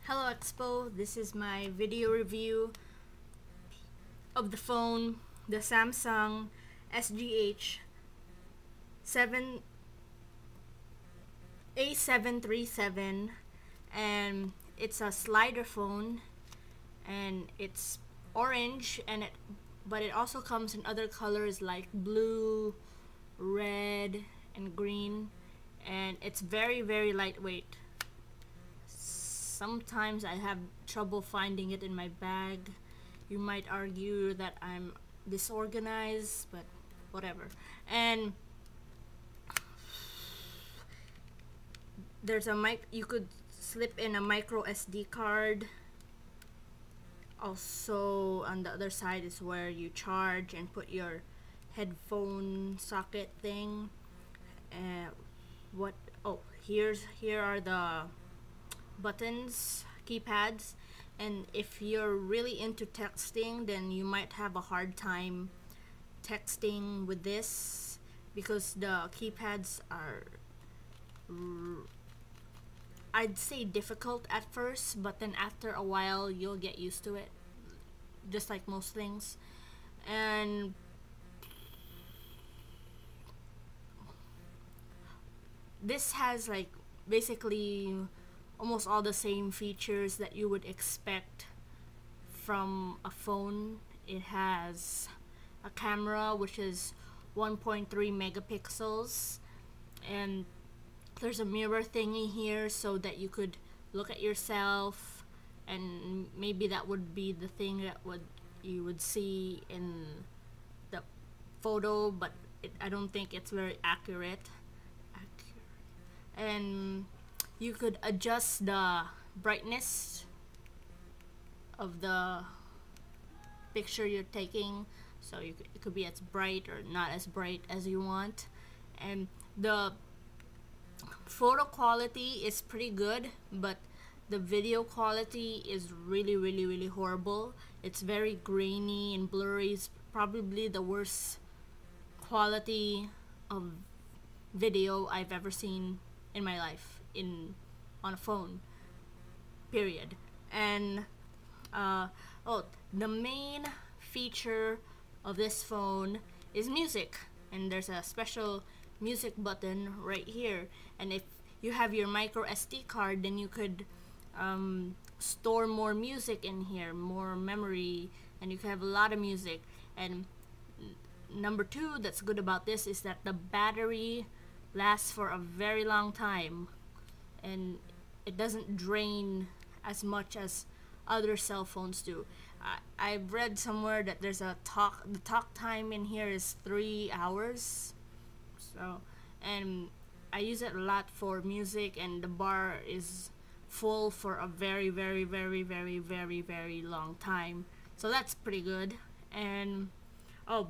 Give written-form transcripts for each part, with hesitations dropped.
Hello Expo, this is my video review of the phone, the Samsung SGH 7 A737, and it's a slider phone and it's orange, but it also comes in other colors like blue, red, and green, and it's very lightweight. Sometimes I have trouble finding it in my bag. You might argue that I'm disorganized, but whatever. And there's a you could slip in a micro SD card. Also on the other side is where you charge and put your headphone socket thing. Here are the buttons, keypads, and if you're really into texting, then you might have a hard time texting with this because the keypads are, I'd say, difficult at first, but then after a while you'll get used to it, just like most things. And this has like basically almost all the same features that you would expect from a phone. It has a camera which is 1.3 megapixels, and there's a mirror thingy here so that you could look at yourself, and maybe that would be the thing that you would see in the photo, but I don't think it's very accurate. And you could adjust the brightness of the picture you're taking, so it could be as bright or not as bright as you want. And the photo quality is pretty good, but the video quality is really horrible. It's very grainy and blurry. It's probably the worst quality of video I've ever seen in my life on a phone, period. And the main feature of this phone is music, and there's a special music button right here. And if you have your micro SD card, then you could store more music in here, more memory, and you can have a lot of music. And number two that's good about this is that the battery lasts for a very long time, and it doesn't drain as much as other cell phones do. I've read somewhere that there's the talk time in here is 3 hours. So, and I use it a lot for music, and the bar is full for a very long time. So that's pretty good. And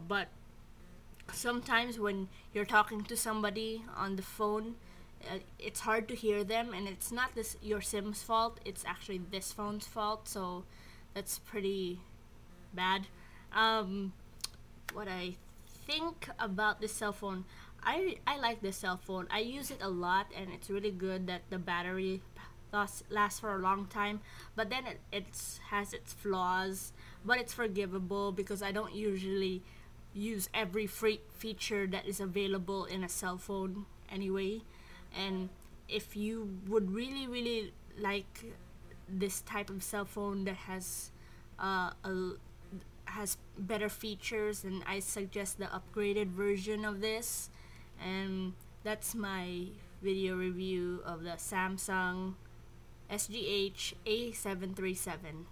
but sometimes when you're talking to somebody on the phone, it's hard to hear them, and it's not your SIM's fault, it's actually this phone's fault, so that's pretty bad. What I think about this cell phone, I like this cell phone. I use it a lot, and it's really good that the battery lasts for a long time, but then it has its flaws, but it's forgivable because I don't usually use every free feature that is available in a cell phone anyway. And if you would really like this type of cell phone that has better features, then I suggest the upgraded version of this. And that's my video review of the Samsung SGH A737.